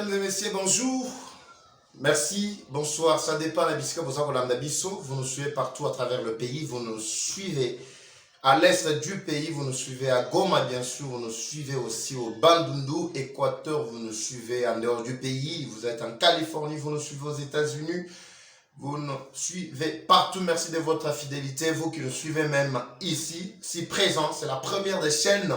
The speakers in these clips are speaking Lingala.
Mesdames et messieurs, bonjour. Merci, bonsoir. Ça dépend de la vous nous suivez partout à travers le pays. Vous nous suivez à l'est du pays. Vous nous suivez à Goma, bien sûr. Vous nous suivez aussi au Bandundu, Équateur. Vous nous suivez en dehors du pays. Vous êtes en Californie. Vous nous suivez aux États-Unis. Vous nous suivez partout. Merci de votre fidélité. Vous qui nous suivez même ici, si présent. C'est la première des chaînes.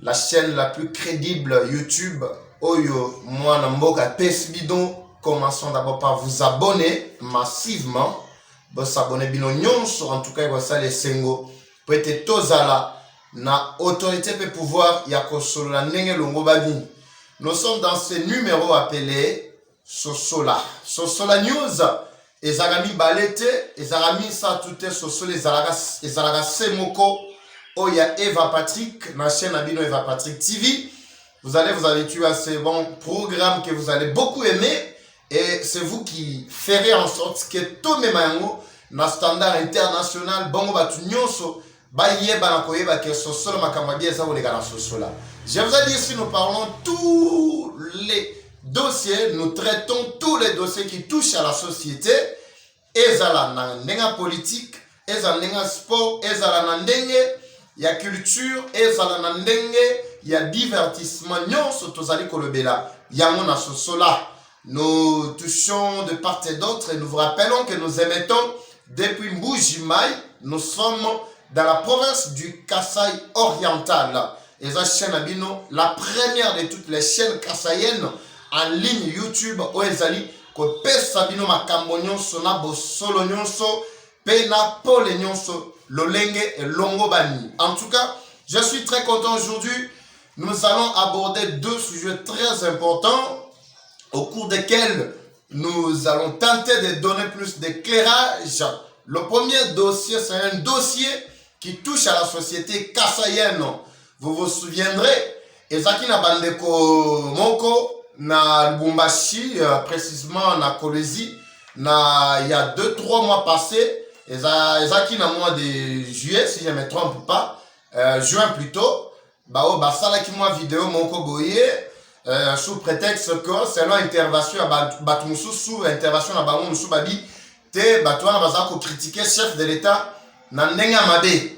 La chaîne la plus crédible YouTube. Oyo, moi, Namboka, Pesbidon. Commençons d'abord par vous abonner massivement. Vous s'abonner binonyonso. En tout cas, vous savez les sengo. Peut-être tozala na autorité peut pouvoir yakosolo la nenge longo babi. Nous sommes dans ce numéro appelé Sosola. Sosola News. Ezagami balete. Ezagami sa tout Sosola. Ezalaga semoko. Oya Eva Patrick. Ma chaîne Abino Eva Patrick TV. Vous allez vous habituer à ces bons programmes que vous allez beaucoup aimer. Et c'est vous qui ferez en sorte que tout mes mains na standard international bongo batu nyonso ba yeba na koyeba ke sosola makamabia za olega na sosola. Je vous ai dit ici nous parlons tous les dossiers, nous traitons tous les dossiers qui touchent à la société. Ezala na ndenga politique, ezala ndenga sport, ezala na ndenge ya culture, ezala na ndenge ya divertissement nyonso tozali kolobela yango na sosola. Nous touchons de part et d'autre et nous vous rappelons que nous émettons depuis Mbuji-Mayi. Nous sommes dans la province du Kasaï oriental. Et la chaîne Abino, la première de toutes les chaînes kassaïennes en ligne YouTube, Oezali, ko pesa bino makambo nyonso na bosolo nyonso, pe na pole nyonso, lolenge et longo bani. En tout cas, je suis très content aujourd'hui. Nous allons aborder deux sujets très importants au cours desquels nous allons tenter de donner plus d'éclairage. Le premier dossier, c'est un dossier qui touche à la société kassaïenne. Vous vous souviendrez, ezaki na bandeko moko na Lubumbashi, précisément na Kolwezi, il y a 2-3 mois passés, ezaki na mois de juillet, si je ne me trompe pas, juin plutôt, basalaki moi vidéo moko boye, sous prétexte que selon intervention à Batumusu sous intervention à Bango Musu Babi te Batouana Bazako critiquer chef de l'État Nandenga Mabe.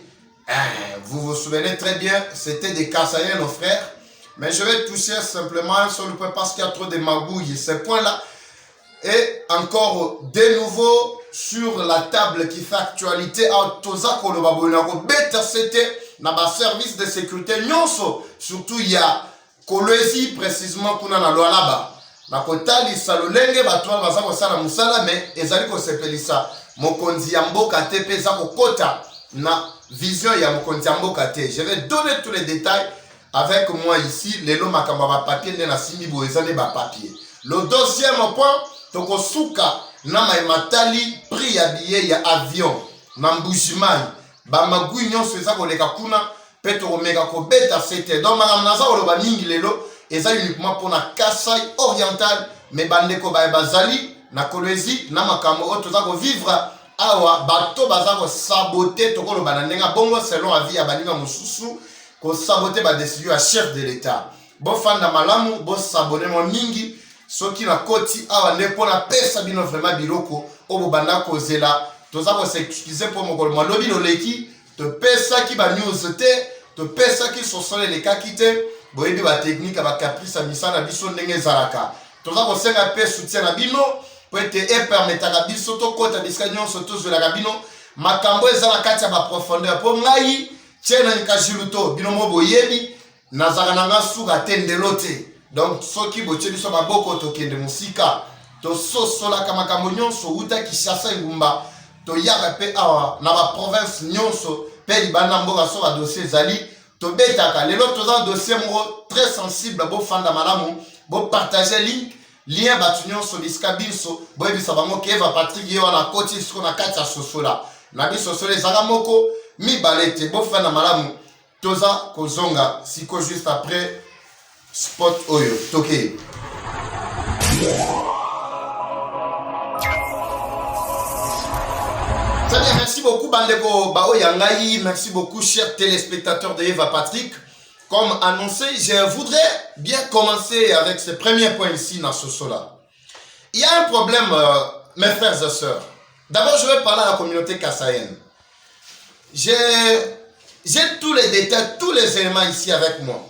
Vous vous souvenez très bien, c'était des Kassaïens nos frères, mais je vais toucher simplement sur le point parce qu'il y a trop de magouilles ce point là et encore de nouveau sur la table qui fait actualité à Tozako le Babonako bêta c'était dans le service de sécurité nyonso surtout il y a Kolwezi précisément kuna na loi là-bas. Na kotali salolenge batwa bazako sala musala mais ezali ko sepelisa mokonzi ya mboka te peza ko kota na vision ya mokonzi ya mboka te. Je vais donner tous les détails avec moi ici lelo makamba ba papier na simi bo ezali ba papier. Le deuxième point tokosuka na maimatali prix ya billet ya avion na Mbuji-Mayi ba magui nyonso ezako leka kuna Petro Omega ko beta c'était donc madame naza oloba mingi lelo eza uniquement pour na Kasaï oriental mais bandeko ba bazali na Kolwezi na makambo oto za ko vivre awa bato baza ko saboter to ko loba na ndenga bongo selon avis ya baninga mususu ko saboter ba décision à chef de l'état bo fanda malamu bo s'abonner mo mingi soki na koti awa ne pona pesa bino vraiment biloko obo banda ko zela to za ko s'excuser pour mo ko lobi no leki te pesa ki ba news te te pesa ki sosole les cas quitté boyebi ba technique ba caprice misana biso ndenge zalaka toza ko senga pe soutien na bino po ete e permettre na biso to kota discussion surtout sur la bino makambo ezala kati ya ba profondeur po ngai tchena nikajiluto bino mo boyebi nazaka nanga suka tendelote donc soki boche biso maboko to kende musika to sosola kama makambo nyonso uta Kinshasa ngumba to yaka pe awa na ba province nyonso pe libanda mboka so ba dossier zali to betaka lelo to za dossier mo très sensible bo fanda malamu bo partager lien batu nyonso bisika biso bo ebisa bango ke Eva Patrick yo na koti siko na kati ya sosola na biso sosola ezaka moko mi balete bo fanda malamu toza kozonga siko juste après spot oyo toke. Très bien, merci beaucoup Bandeko Bao Yangaï, merci beaucoup chers téléspectateurs de Eva Patrick. comme annoncé, je voudrais bien commencer avec ce premier point ici dans ce sol-là. Il y a un problème, mes frères et sœurs. D'abord, je vais parler à la communauté kassaïenne. J'ai tous les détails, tous les éléments ici avec moi.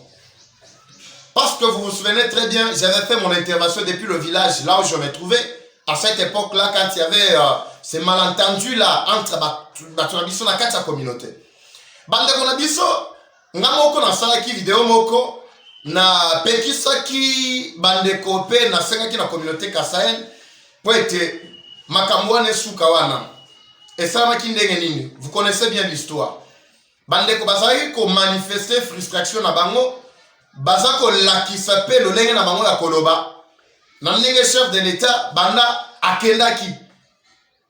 Parce que vous vous souvenez très bien, j'avais fait mon intervention depuis le village, là où je me trouvais. À cette époque-là, quand il y avait ces malentendus-là entre Batunabiso et la communauté. Bande Konabiso, nga moko na salaki vidéo moko na pekisaki bande kopé na sengaki na communauté kassaïenne pour être makamwane sukawana. Et ça m'a ndenge nini. Vous connaissez bien l'histoire. Bande ko bazaki ko manifester frustration na bango, bazako lakisa pe lolenge na bango ya koloba. Na ndenge chef de l'état banda akendaki.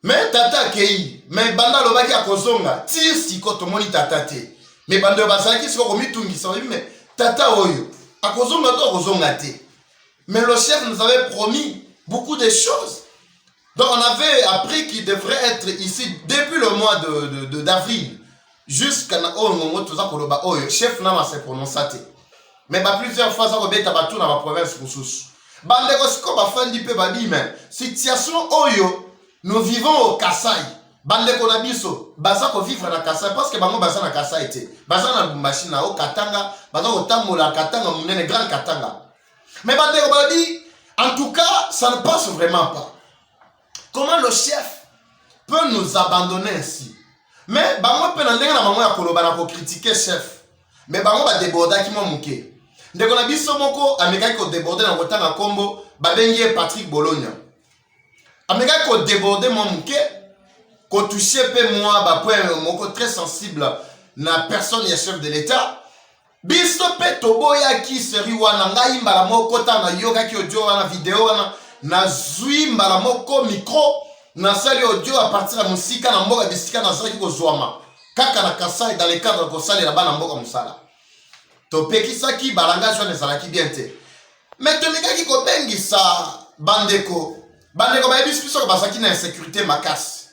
Mais tata akei, mais banda lobaki akozonga, ti siko tomoni tata te. Mais bande bazaki siko komitungisa mais tata oyo akozonga to akozonga te. Mais le chef nous avait promis beaucoup de choses. Donc on avait appris qu'il devrait être ici depuis le mois d'avril jusqu'à le chef n'a pas se prononcé. Mais plusieurs fois ça va battu dans la province Koussous. Bande ko ba fandi pe ba di mais situation oyo nous vivons au Kassai. Bande ko na biso baza ko vivre na Kassai parce que bango baza na Kassai te. Baza na machine na o Katanga, baza ko tamola Katanga munene grand Katanga. Mais bande ko ba di en tout cas ça ne passe vraiment pas. Comment le chef peut nous abandonner ainsi? Mais bango pe na ndenge na bango ya koloba na ko critiquer chef. Mais bango ba déborder ki mo muke. Ndeko na biso moko amekaki ko déborder na kotanga kombo babengi Patrick Bologna. Amekaki ko déborder mo muke ko toucher pe moi ba point moko très sensible na personne ya chef de l'état. Biso pe toboya ki seri wana ngai mbala moko ta na yoga ki audio wana vidéo wana na zui mbala moko micro na sali audio à partir de musika na mboka bisika na sali ko zwama kaka na Kassai dans le cadre ko sali la bana mboka musala. Topekisaki balangage wana ezalaki bien te. Mais tomekaki ko bengisa bandeko ba yebi biso ko basaki na insécurité makasi.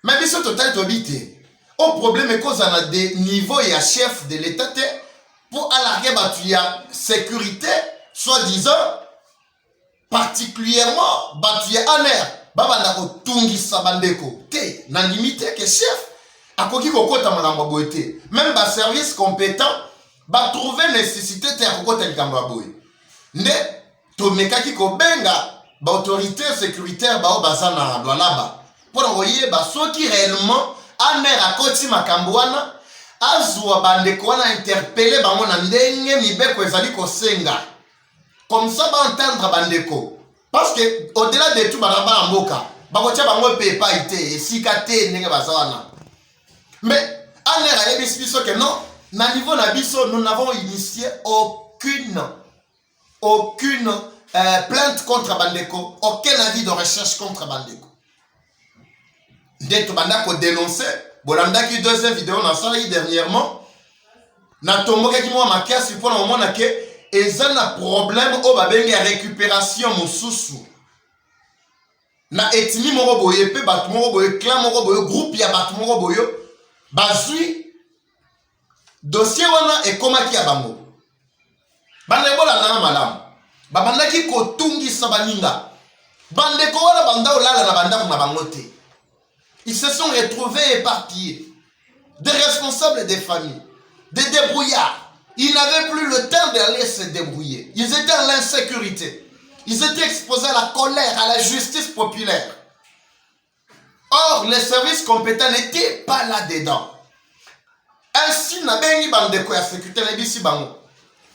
Mais biso total tobite. Au problème est cause na des niveaux ya chef de l'état te pour alarguer batu ya sécurité soi-disant particulièrement batu ya aner babanda ko tungisa bandeko te na limité que chef akoki kokota makambo boye te. Même ba service compétent ba trouver nécessité te akokota likambo boye. Nde tomekaki ko benga ba autorité sécuritaire ba o bazana lwalaba. Pour envoyer ba soki réellement aner akoti makambo wana azwa bandeko wana interpeller bango na ndenge mibeko ezali ko senga. Comme ça va entendre bandeko. Parce que au-delà de tout banaba mboka, bakotia bango pe pa ite esika te ndenge bazawana. Mais aner a yebi biso que non, na niveau na biso nous n'avons initié aucune plainte contre bandeko, aucun avis de recherche contre bandeko. Ndeto bandako dénoncer, bolandaki deuxième vidéo na sala dernièrement. Na tomoka ki mo makasi pour le moment na ke et un problème au babenge récupération mosusu na etini moko boye pe bat moko boye clan moko boye groupe ya bat moko boye bazui dossier wana ekomaki ya bango bande bola na malamu babandaki kotungisa baninga bande ko wana banda olala na banda na bango te. Ils se sont retrouvés éparpillés, des responsables des familles, des débrouillards. Ils n'avaient plus le temps d'aller se débrouiller. Ils étaient à l'insécurité. Ils étaient exposés à la colère, à la justice populaire. Or, les services compétents n'étaient pas là-dedans. Ainsi, n'a pas eu de la sécurité.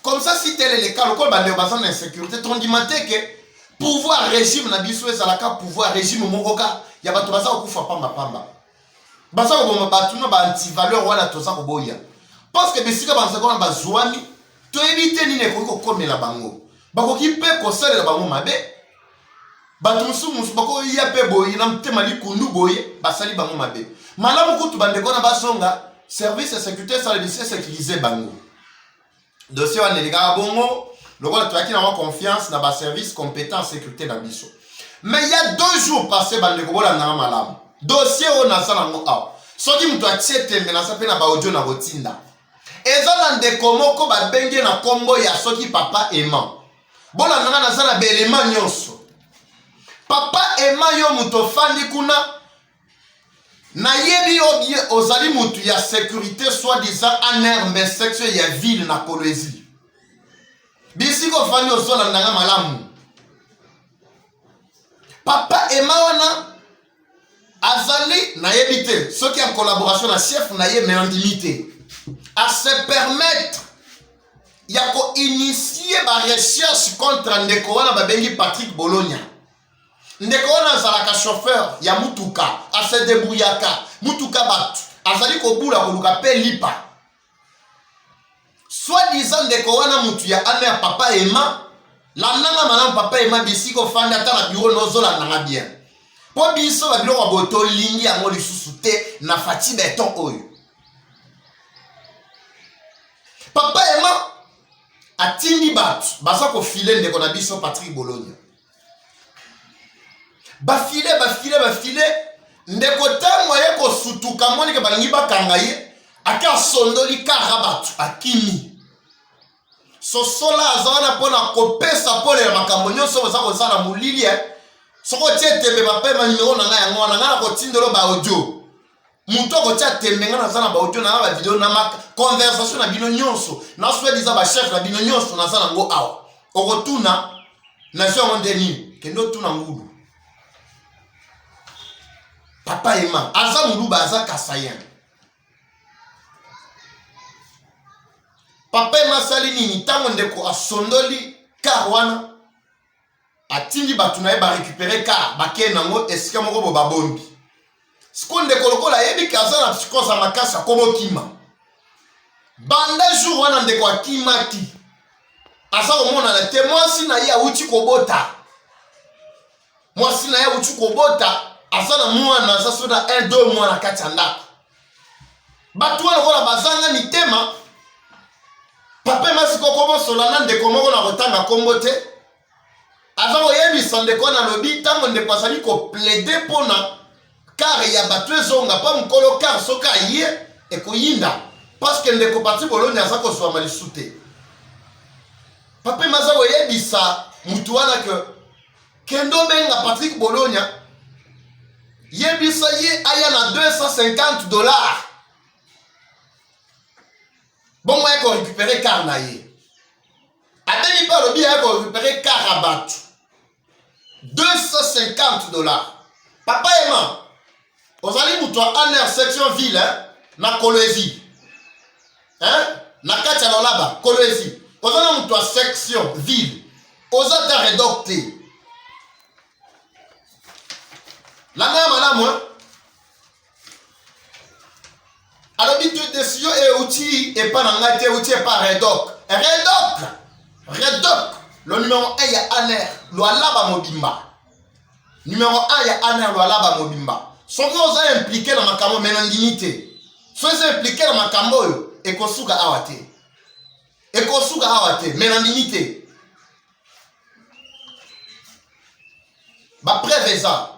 Comme ça, si tel est le cas, le col de la sécurité, on dit que pouvoir régime n'a pas pouvoir régime mokoka, il y a pas de pamba pamba. Basa ko batuna ba anti-valeur wala toza ko boya. Parce que bisika banzakona bazwami to éviter ni ne ko komela bango. Bako ki pe ko salela bango mabe. Batu musumu bako ya pe boyi na mtema likundu boye basali bango mabe. Malamu kutu bandeko na basonga service de sécurité ça le sécuriser bango. Dossier wa nelinga bongo lokola to akina wa confiance na ba service compétent en sécurité na biso. Mais il y a 2 jours passés bandeko bola na malamu. Dossier on a ça nango awa. Soki mtu atie tembe na sape na ba audio na rotinda. ezana ndeko moko babenge na kombo ya soki papa Emma. Bola nanga nazana belema nyonso. Papa Emma yo muto fandi kuna na yebi obie ozali mutu ya sécurité soi-disant anerme sexuel ya ville na Kolwezi. Bisiko fandi ozola nanga malamu. Papa Emma wana azali na yebite soki en collaboration na chef na ye menandimité à se permettre ya ko initier ba recherche contre ndeko wana babengi Patrick Bologna. Ndeko wana azalaka chauffeur ya mutuka ase debrouillaka mutuka batu azali kobula koluka pe lipa. Soit disant ndeko wana mutu ya aner papa Emma la nanga malamu papa Emma bisiko fanda ta na bureau nozola nanga bien. Po biso ba biloko boto lingi yango lisusu te na fati beton oyo. Papa Emma atindi batu baza ko filer ndeko na biso Patrick Bologna. Ba filer ndeko tango ye ko sutuka moni ke balingi bakanga ye aka sondoli kara batu akimi. Sosola azana pona kopesa pole ya makambo nyonso baza kozala mulili soko tie tembe papa Emma numéro nanga yango wana ngana ko tindelo ba audio. Muto ko tia tembe ngana zana ba audio na ba video na ma conversation na bino nyonso na soi disant ba chef na bino nyonso na zana ngo awa. Okotuna na zo ngo ndeni kendo tuna ngulu. Papa Emma aza muluba aza kasayen. Papa Emma sali nini tango ndeko asondoli car wana atindi batu na ye ba récupérer car bakene nango esika moko bo babombi. Siko ndeko lokola yebi kaza na psychose makasa komo kima. Banda jour wana ndeko akimaki. Asa komona na te mwasi na ye awuti kobota. Mwasi na ye awuti kobota asa na mwana asa soda 1-2 mois na kati ya ndako. Batu wana kola bazanga ni tema. Papa Emma siko komo solana ndeko moko na kotanga kombo te. Avant oyebisa ndeko na lobi tango ndeko asali ko plaider pona car ya batu ezonga pa mukolo car soka ye ekoyinda parce que ndeko Patrick Bologna aza kozwa malisu te. Papa Emma za oyebisa mutu wana kendo benga Patrick Bologna yebisa ye aya na $250. Bon moi ko récupérer car na ye. Ademi pa lobi ya ko récupérer car à batu. $250. Papa Emma, ozali mutu aner section ville na Kolwezi. Na kati ya Lolaba, Kolwezi. Ozali mutu section ville. Oza ta redocte. La nga malamu alobi tu décision et outil et pas na ngate outil et pas redoc. Redoc. Le numéro 1 ya aner lo alaba mobimba. Numéro 1 ya aner lo alaba mobimba. Soki oza impliqué na makambo menandinité. Soki oza impliqué na makambo yo ekosuka awate. Ekosuka awate menandinité. Ba preveza.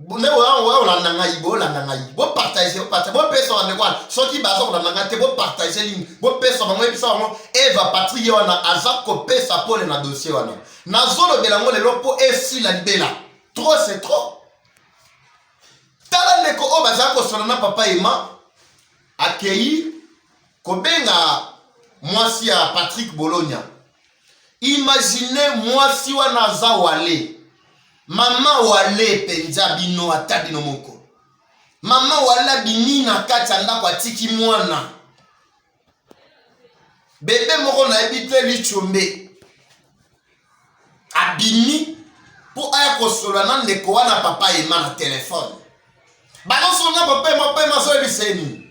Ne olanda ngai bolanda ngai bo partager bo pesa wana kwa soki baza kolanda ngai te bo partager ligne bo pesa bango ebisa bango Eva Patrick wana aza ko pesa pole na dossier wana nazolo belango lelo po esi la libela trop c'est trop tala ndeko o baza ko solana papa Emma akei kobenga mwasi ya Patrick Bologna. Imaginez mwasi wana za wale mama wale penja bino atadi no moko. Mama wala bini na kati ndako atiki mwana. Bebe moko na ebite lichombe. Abini po aya kosola na ndeko wana papa Emma na telefone. Balonso na papa Emma so ebiseni.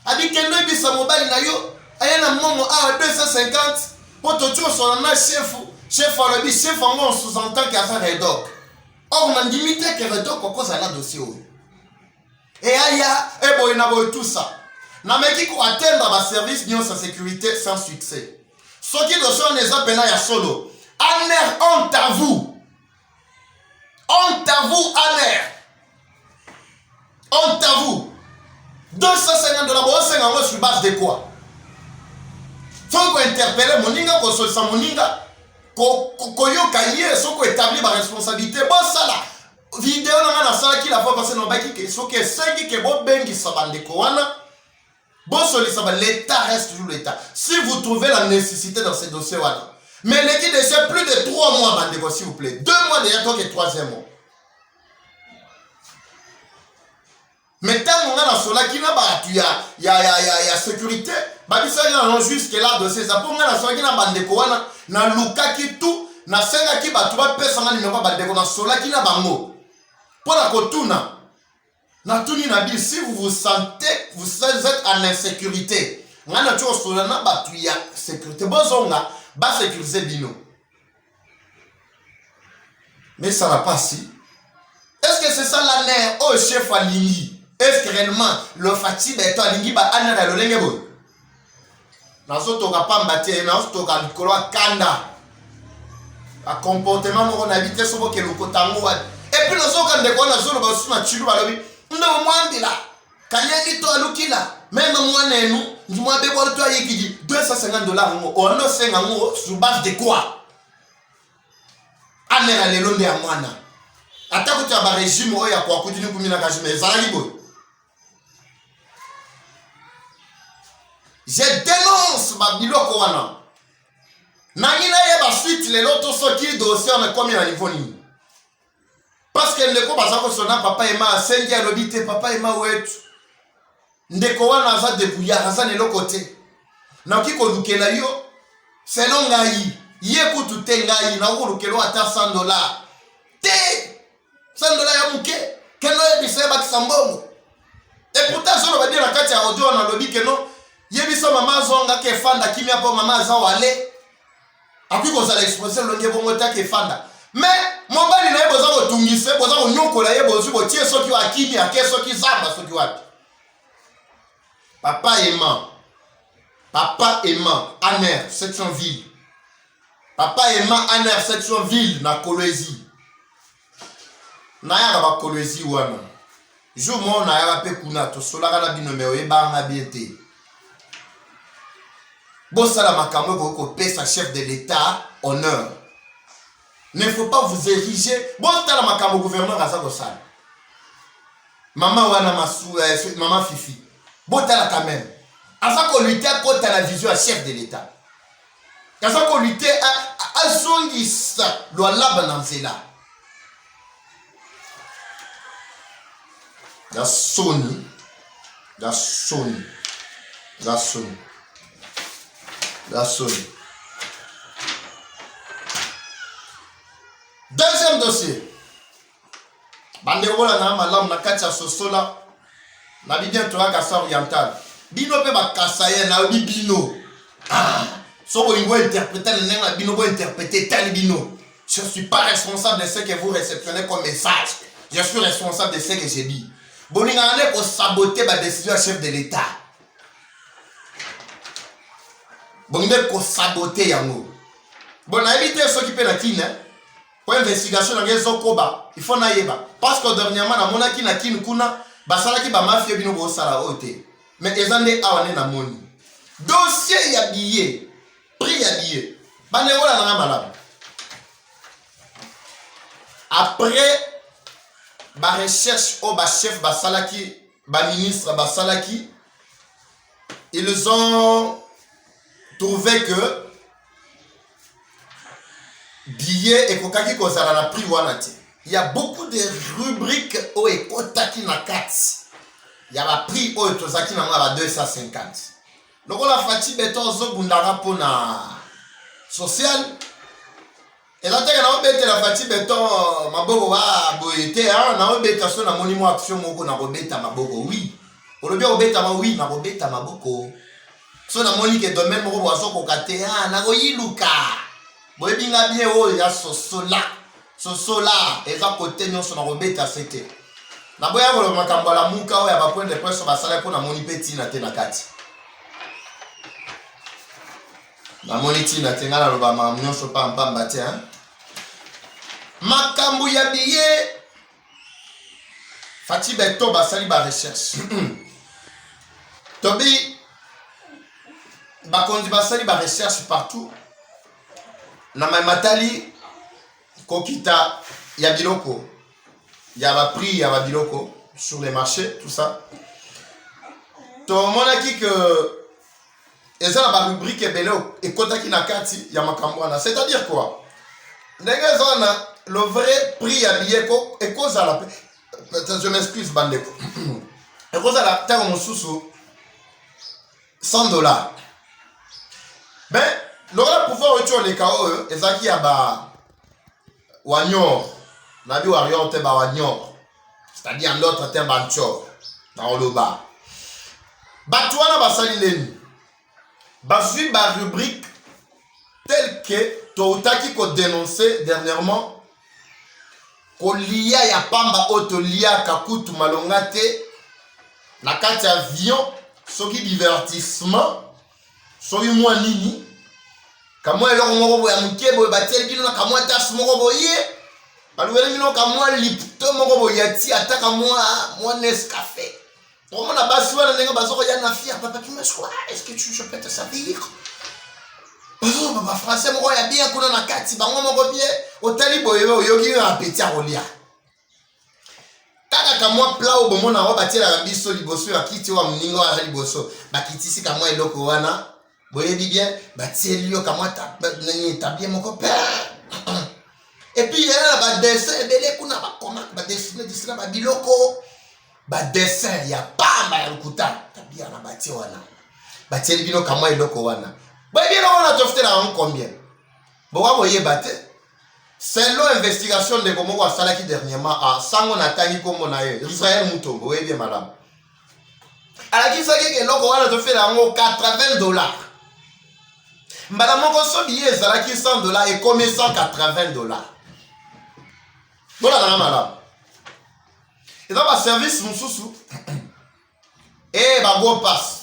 Abi kendo ebisa mobali na yo aya na momo a 250 po to sola na chef alobi chef en sous-entend qu'il y a ça redoc. Or on a limité que redoc pourquoi ça là dossier. Et aya et boy na boy tout ça. Na meki ko atteindre ba service de sécurité sans succès. Ce qui doit les appels ya solo. Aner honte à vous. Honte à vous aner. Honte à vous. $250 bon 50 sur base de quoi? faut interpeller moninga ko solsa moninga ko yoka ye soko établir ba responsabilité bon ça là vidéo na sala ki la fois passé no baki ke so ke sengi ke bo bengi sabande ko wana bon solisa ba l'état reste toujours l'état si vous trouvez la nécessité dans ces dossiers wana mais les qui déjà plus de 3 mois bandeko s'il vous plaît 2 mois déjà toi que 3e mois mais tant on a la sola qui n'a pas il y a sécurité ba bisa na jusque là dossier ça pour la sola qui na bandeko wana na luka ki tout na senga ki ba tuba pesa ngani meko bandeko na sola qui na bango pour la kotuna na tuni na bi si vous vous sentez vous êtes en insécurité ngana tu sola na ba tu ya sécurité bozonga ba sécuriser bino mais ça va pas si est-ce que c'est ça la nerf au chef alingi est-ce que réellement le fatigue est alingi ba anara lo lenge bo na soto ka pamba te na soto ka likolo kanda a comportement moko na habité so boke lo kotango wa et puis nous sommes de quoi na zolo ba suna chilu ba lobi ndo mwambila kanyaki to alukila même moi nenu du moi be bolo to yiki $250 ngo on no senga ngo sur base de quoi anera le londe ya mwana atako tu ba régime oya kwa kutini kumina kashime zalali boy je dénonce ma biloko wana nangina ye ba suite le loto soki dossier on a combien à niveau ni parce que ndeko bazako sona papa ema asengi alobite papa ema wetu ndeko wana aza debouillard aza ne lokote na ki ko lukela yo selon ngai ye kutu te ngai na ko lukelo ata $100 te $100 ya muke keno ye biseba kisambongo et pourtant je va dire na kati ya audio na lobi keno ye biso mama zonga ke fanda kimia po mama za wale api ko sala exposer longe bongo ta ke fanda mais mobali na ye boza ko tungise boza ko nyokola ye bozu ko tie soki wa kimia ke soki zamba soki wapi papa Aner section ville papa Emma Aner section ville na Kolwezi na ya ba Kolwezi wana jo mo na ya pe kuna to solaka na bino me oyebanga biete bosala makambo ko pesa chef de l'état honneur ne faut pas vous ériger bosala makambo gouverneur asa ko sala mama wana masu mama Fifi botala quand même asa ko lutter contre la vision à chef de l'état asa ko lutter à zongisa lo laba na nzela da Sony deuxième dossier bande wala na malam na kati ya sosola na bidien toka kasa oriental bino pe bakasaye na bino so bo ingo interpréter le nenga bino bo interpréter tel bino je suis pas responsable de ce que vous réceptionnez comme message je suis responsable de ce que j'ai dit boninga ane ko saboter ba décision chef de l'état boninga ko saboter yango bon na éviter ceux qui pe na kine pour investigation na ngezo koba il faut na yeba parce que dernièrement na mona kina kin kuna basala ki ba mafia bino bo sala ote mais ezande awane na moni dossier ya billet prix ya billet bane wala na malaba après ba recherche au ba chef ba salaki ba ministre ba salaki ils ont trouvé que billet et kokaki kozala na prix wana te il y a beaucoup de rubriques au ekotaki na kati il y a ba prix au tozaki na ba 250 donc la fati beto zo bundaka pona social et là tu na obete la fati beto maboko wa boyete hein na obeta so na monimo action moko na robeta maboko oui olobi obeta ma oui na robeta maboko so na moni ke domaine moko boaso ko kate na go yiluka boyebinga bien o ya sosola eza côté nyonso na robeta sete na boya ko makambo la muka o ya ba point de presse ba sala po na moni petit na te na kati na moni ti na tenga na loba ma nyonso pa mpamba te hein makambo ya billet fati beto ba sali ba recherche tobi bakonzi basali ba recherche partout na matali kokita ya biloko ya ba prix ya ba biloko sur les marchés tout ça to monaki que eza na ba rubrique ebele ekotaki na kati ya makambo wana, c'est-à-dire quoi ndenge zona le vrai prix ya biloko ekozala je m'excuse bandeko ekozala tango mosusu $100. Ben lokola pouvoir oyo oleka oyo ezaki ya ba wanyor nabi warrior te ba wanyor, c'est-à-dire en d'autres termes banchor na oloba bato wana basali neni bazwi ba rubrique tel que toutaki ko dénoncer dernièrement kolia ya pamba oyo toliaka kutu malonga te na kati avion soki divertissement soki mwa nini kamwa eloko moko boye ya moke boye batieli bino na kamwa tase moko boye balobeli bino kamwa lipto moko boye yati ata kamwa Nescafé omona basi wana ndenge bazokoya na fier papa tu me sois est-ce que je peux te servir bafrançais moko ya bien kuna na kati bango moko bien otali boye oyoki apeti ya kolia kaka kamwa pla oyo bomona oyo batielaka biso liboso ya kiti wa moninga aza liboso bakitisi kamwa eloko wana boyebi bien batieli yo kamwa tabie moko pe epuis yaya na badessin ebele kuna bakoma badessin babiloko badessin ya pamba ya lokuta tabia na batie wana batieli bino kamwa eloko wana boyebi eloko wana tofutela yango combien boka boyeba te. Selon investigation de Komoko asalaki dernièrement à sango natangi kombo na ye Israël Mutombo oui bien madame alaki saki ke loko wana to fela yango $80 mbala moko so billet ezalaki $100 et comme $180 voilà na madame et dans ba service mususu et ba go pass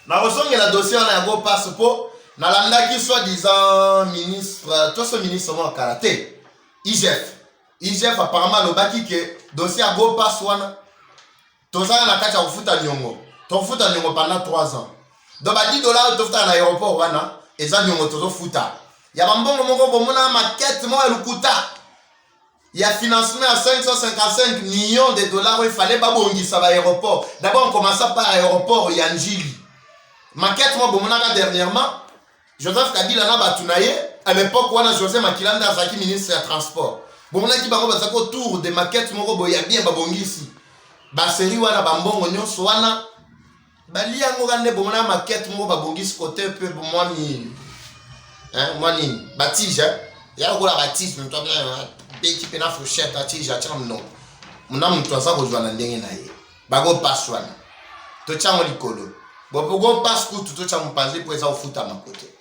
na osongela dossier na go pass po nalandaki soi-disant ministre, tout ce ministre moi karaté, IGF apparemment lobaki que dossier à go pass wana, tozana na kati ya kufuta nyongo, tofuta nyongo pendant 3 ans. Donc ba $10 tofuta na aéroport wana, eza nyongo tozo futa. Ya bambongo moko bomona maquette mo elukuta. Ya financement à 555 millions de dollars, il fallait pas bongisa ba aéroport. D'abord on commença par aéroport Yanjili. Maquette mo bomona dernièrement Joseph Kabila na batunaye à l'époque wana José Makilanda azaki ministre ya transport. Bomona ki bango bazako autour de maquette moko boya bien babongisi. Ba série wana bambongo nyonso wana bali yango kande bomona maquette moko babongisi côté peu mwani mwani batije ya ko la batije mto bien équipe na fourchette atije acha mno. Muna mtu asa ko jwana ndenge na ye. Bago pass wana. To chango likolo. Bobo pass kutu to chango panzi po eza ofuta makote.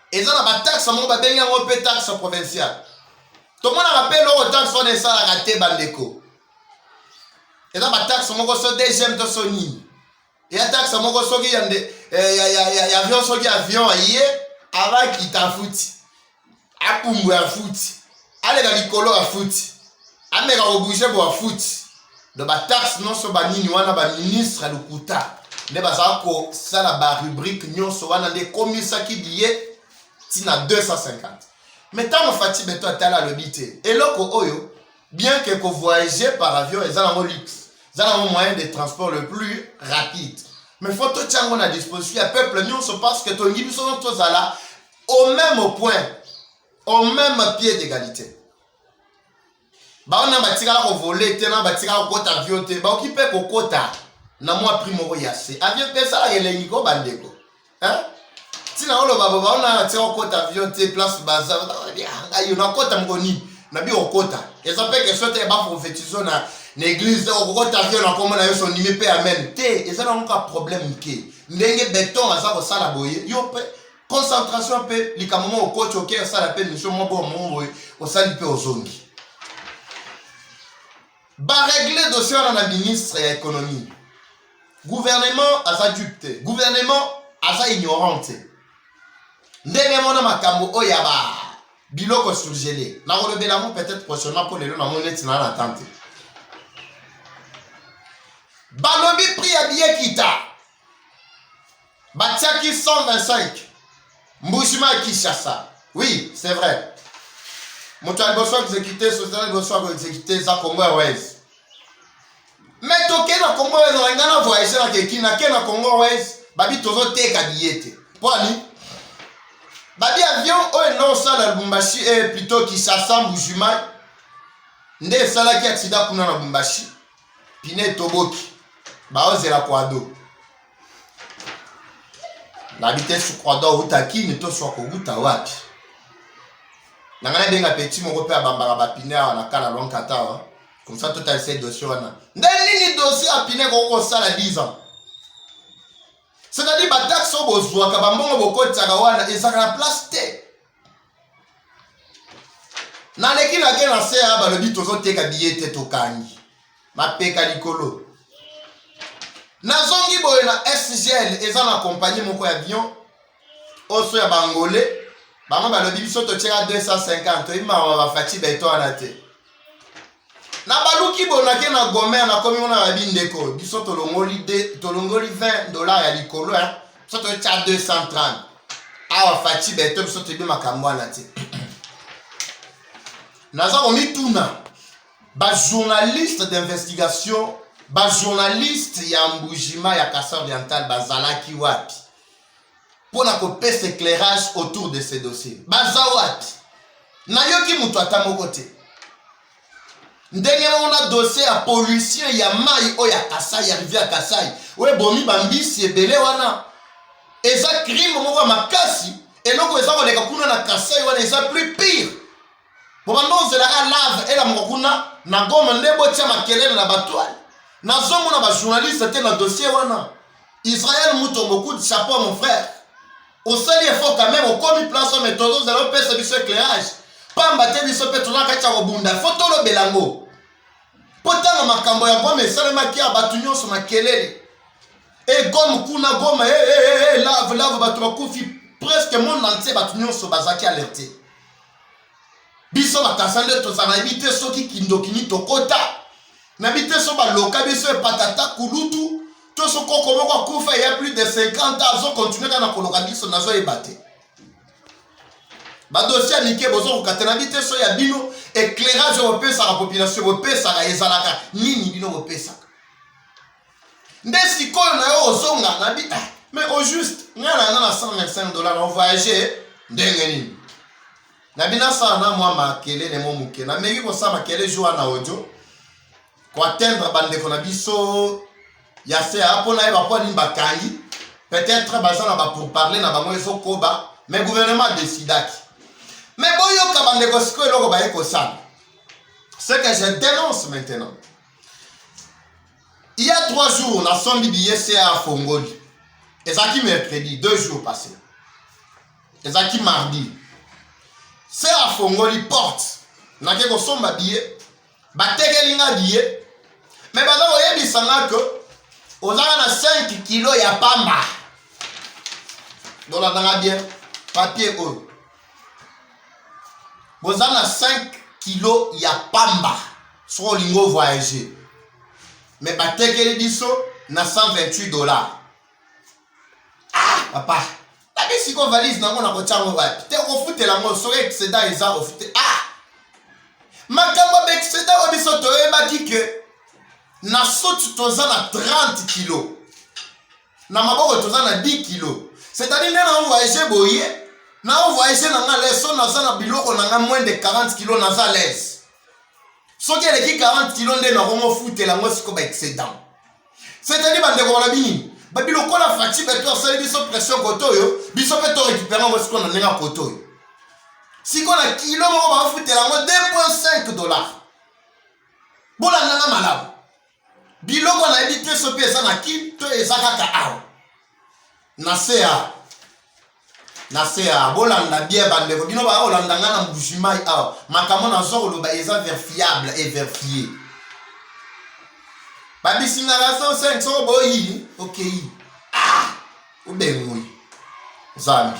Et ça, la taxe, on va bien une taxe provinciale. Tout le monde rappelle le taxe, on est ça, la raté bandeko. Et ça, la taxe, on va se deuxième de Sony. Et la taxe, on va se dire, il y a avion, il y a avion, avant qu'il t'a foutu. A Pumbu a foutu. Allez, dans l'icolo a foutu. A mega au bouger pour a foutu. Donc, la taxe, non, c'est pas ni wana, ba ministre à l'Ukuta. Ne pas ça, ça, la rubrique, non, c'est wana, des commissaires qui disent. Tina 250. Mais tant que Fatih Beto est à l'habité, et là, bien que vous voyagez par avion, ils ont un luxe, ils ont un moyen de transport le plus rapide. Mais il faut tout ça à disposition. Le peuple, nous, se passe que ton guide sont tous là, au même point, au même pied d'égalité. Bah, on a bâti à voler, on a bâti à côté avion, bah, occupé pour quota, n'a moi primo yassé. Avion, ça, il est nico bandeko. Hein? Si na olo baba on a tiré au côté avion te place baza on a côté mgoni na bi au côté et ça fait que sote ba prophétiser na l'église au côté avion na comme na yo son nimi pe amen te et ça n'a aucun problème ke ndenge béton aza ko sala boye yo pe concentration pe likamamo au coach OK ça la peine mission mo bon au sali pe ozongi ba régler dossier na la ministre ya économie gouvernement aza dupte gouvernement aza ignorante. Ndenge mona makambo oya ba biloko surgelé na kolobela mo peut-être prochainement pour les na mon net na l'attente balobi prix ya billet kita qui 125. Mbushima Kishasa. Oui, c'est vrai. Moto aliboswa exécuté, société aliboswa exécuté, ça Congo Airways. Mais toke na Congo Airways, on a voyagé na keki, na ke na Congo Airways, babi tozo teka billet. Pourquoi? Babi avion, oyo non ça na Lubumbashi, plutôt Kishasa, Mbushima. Nde sala ki accident kuna na Lubumbashi. Pine toboki. Baozela kwado. La vitesse sur kwado utaki, neto sur koguta wapi. Nangana benga petit mon repère bambara bapine na kala long kata. Comme ça tout a essayé dossier wana. Ndeni ni dossier a pine ko sala 10 ans. C'est-à-dire ba taxe bozwa ka bambongo bokotaka wana ezaka na place te. Na leki na ke na se ba lobi tozo teka billet te tokangi. Ma peka likolo. Nazongi boye na SGL eza na compagnie moko ya avion oso ya bangolais bango balobi biso to tira 250 ima ba fati beto anate na baluki bonake na Goma na komi mona ba bindeko biso tolongoli $20 ya likolo biso to tira 230 awa fati beto biso to bi makambo anate naza komi tuna ba journaliste d'investigation ba journaliste ya Mbujima ya Kasa Oriental bazalaki wapi pona ko pese éclairage autour de ces dossiers baza wapi na yoki mutu atamoko te ndenge mona dossier ya pollution ya mai o ya Kasai ya rivière Kasai we bomi bambisi ebele wana eza crime moko makasi eloko eza koleka kuna na Kasai wana eza plus pire bobando zela lave ela moko kuna na Goma ndebo tia makelele na batwali Nazomo na ba journaliste te na dossier wana. Israël mouton beaucoup de chapeau mon frère. Au seul effort quand même au commis place au méthode de l'opération biso éclairage. Pamba te biso pe tona kacha robunda. Photo lo belango. Potanga makambo ya bome salema ki abatunyo so makelele. Et comme kuna goma lave batu bakufi presque monde entier batunyo so bazaki alerté. Biso bakasande to sana éviter soki kindokini tokota. N'habite so ba loka biso patata kulutu to so koko moko kufa il y a plus de 50 ans zo continuer kana koloka biso nazo ebate ba dossier nike bozo kokatena bite so ya bino éclairage au pesa la population au pesa la ezalaka nini bino au pesa ndesi ko na yo ozonga na bi mais au juste ngana na $125 on voyager ndenge nini na bina sana moi makele ne mo muke na meki ko sa makele joa na audio pour atteindre bandeko na biso ya se apo na eba po ni bakangi peut-être bazana ba pour parler na bango eso koba mais gouvernement décidaki mais boyo ka bandeko siko eloko ba eko sana ce que je dénonce maintenant il y a 3 jours na sombi billet CA à Fongoli ezaki mercredi 2 jours passés ezaki mardi CA à Fongoli porte na ke ko somba billet batekelinga billet mais baza oyebisanga que ozanga na 5 kilos ya pamba dola danga bien papier oyo bozanga na 5 kilos ya pamba so lingo voyager mais batekeli biso na $128 papa la bisiko valise nango na kochango wapi te ofutela ngo so excédent eza ofute makambo excédent wa biso toyebaki que na soti toza na 30 kilos na maboko toza na 10 kilos c'est-à-dire na voyager boye na voyager na nga leso na za na biloko na nga moins de 40 kilos na za l'aise soki eleki 40 kilos nde na komo futela ngo siko ba excédent c'est-à-dire bandeko wana bini babiloko na fati beto asali biso pression kotoyo biso pe to récupérer ngo siko na nenga kotoyo siko na kilo moko ba futela ngo $2.5 bola nanga malabu biloko na ebite so pe eza na kito eza kaka awa na sea bolanda bien bandeko bino ba olanda nga na Mbujimai awa makambo na zo koloba eza verifiable et vérifié babisinga la 105 so boyi okay ubengui zambi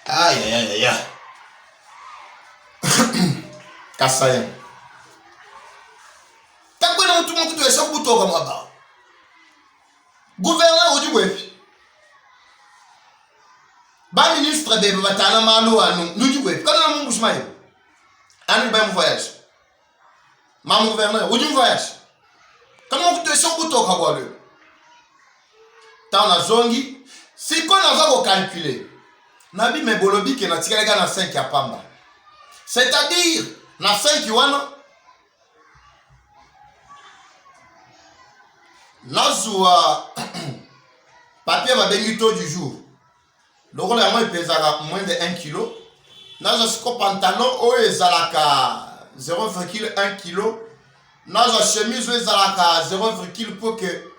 ay kasaya takwena mtu mtu esha kutoka mwaba gouverneur odi wepi ministre bebe batana malo anu nuju kwe kana mungu shmayo anu ba mu voyage maman gouverneur ou du voyage comment vous te sentez kutoka kwa leo tana zongi si qu'on a va calculer nabi mebolobi ke na tikala na 5 ya pamba c'est-à-dire na 5 wana nazwa papier va bengi taux du jour donc là moi pesaka moins de 1 kg nazwa siko pantalon o ezalaka 0,1 kg nazwa chemise o ezalaka 0,1 pour que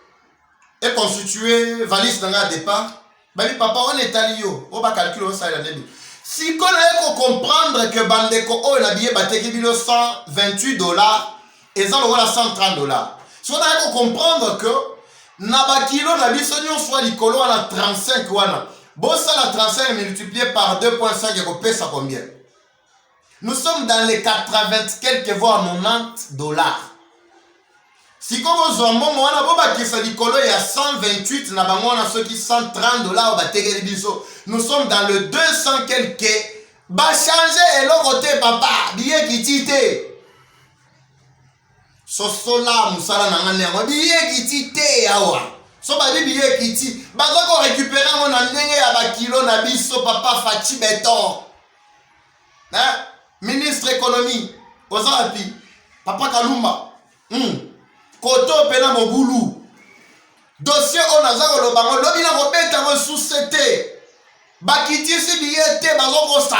et constitué valise dans le départ babi papa on est allé yo on va calculer ça la début si qu'on a comprendre que bandeko o la billet bateki bilo $128 et ça le voilà $130 si on a comprendre que na ba kilo na biso nyon soit likolo na 35 wana bon ça la 35 multiplié par 2.5 et ko pesa combien nous sommes dans les 80 quelques voire $90 si comme vous avez un boba qui est likolo il y a 128 na bango na ceux qui $130 au bategeli biso nous sommes dans le 200 quelques ba changer et le côté papa billet qui tite sosola musala na ngane ngo billet qui tite awa so ba billet qui ti ba ko récupérer mon ndenge ya ba kilo na biso papa Fati Beton hein ministre économie ozapi papa Kalumba koto pena mobulu dossier on a za ko bango lobi na ko beta ko sous-cité bakiti si billet te bazo ko sa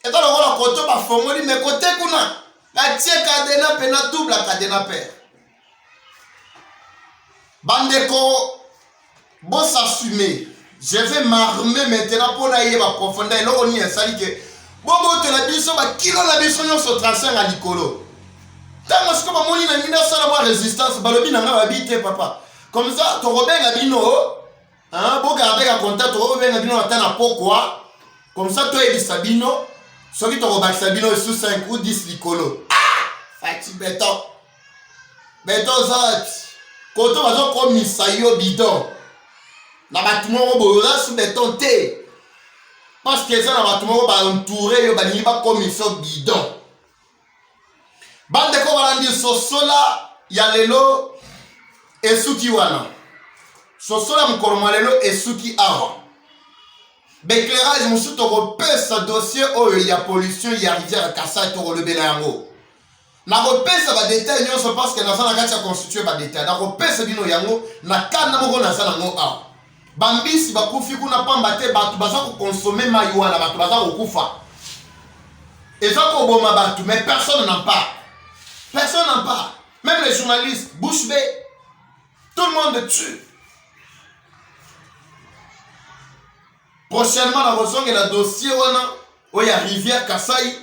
et dans le koto ba fongoli mais côté kuna la tie cadena pena double cadena paire bandeko bon s'assumer je vais m'armer maintenant pour la yeba profondeur et on y est sali que bobo te la biso ba kilo la biso nyo so 35 à likolo tant que comme moni na mina sala moi résistance balobi na nga babite papa comme ça to robenga bino hein bo garder ka contact to robenga bino atana pourquoi comme ça to ebisa bino soki to robakisa bino sous 5 ou 10 likolo Fati Beton Beton zat koto bazo komisa yo bidon na batumoko boyola sous béton te parce que ça na batumoko ba entouré yo balingi ba komisa bidon bande ko balandi sosola ya lelo esuki wana sosola mkoroma lelo esuki awa d'éclairage musu to repesa dossier oyo ya pollution ya rivière Kasai to lebela yango na repesa ba détail nyonso parce que na sana kati ya constituer ba détail na repesa bino yango na kana moko na sana ngo awa bambisi bakufi kuna pamba te batu baza ko consommer mai wana batu baza ko kufa eza ko boma batu mais personne n'en parle. Personne n'en parle. Même les journalistes, bouche bée. Tout le monde tue. Prochainement, la raison que le dossier où il y a rivière Kasai,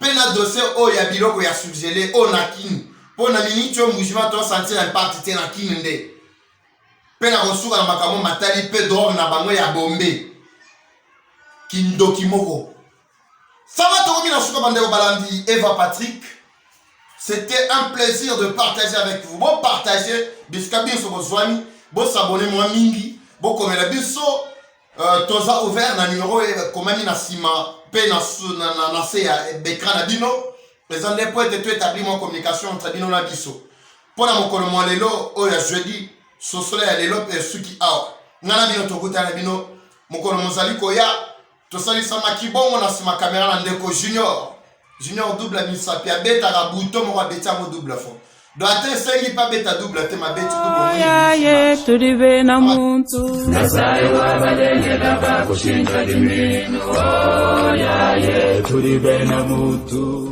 puis le dossier où il y a biloko ya subgelé, où nakin. Pour na minute, tu as mouvement, tu vas sentir un parti na kinende. Puis la ressource à la makamo matali, puis dehors na bango ya bombé. Kindo kimoko. Ça va te remettre sur le balandi Eva Patrick. C'était un plaisir de partager avec vous. Bon partager, bisca bien sur vos amis, bon s'abonner moi mingi, bon comme la biso, toza ouvert na numéro comme na sima, pe na se ya bekra na bino, les andés pour être établi en communication entre bino na biso. Pour la mon colombo lelo, oh ya jeudi, so soleil lelo et suki awa. Ngana bino tokuta na bino, mon colombo zali koya, to sali sama kibongo na sima caméra na ndeko junior. Junior double misa pia beta ka bouton mo beta mo double fond. Do ate sengi pa beta double te ma beta double. Ya ye tulibe na muntu. Nasai wa balenge la ba kushinda dimino. Ya ye tulibe na muntu.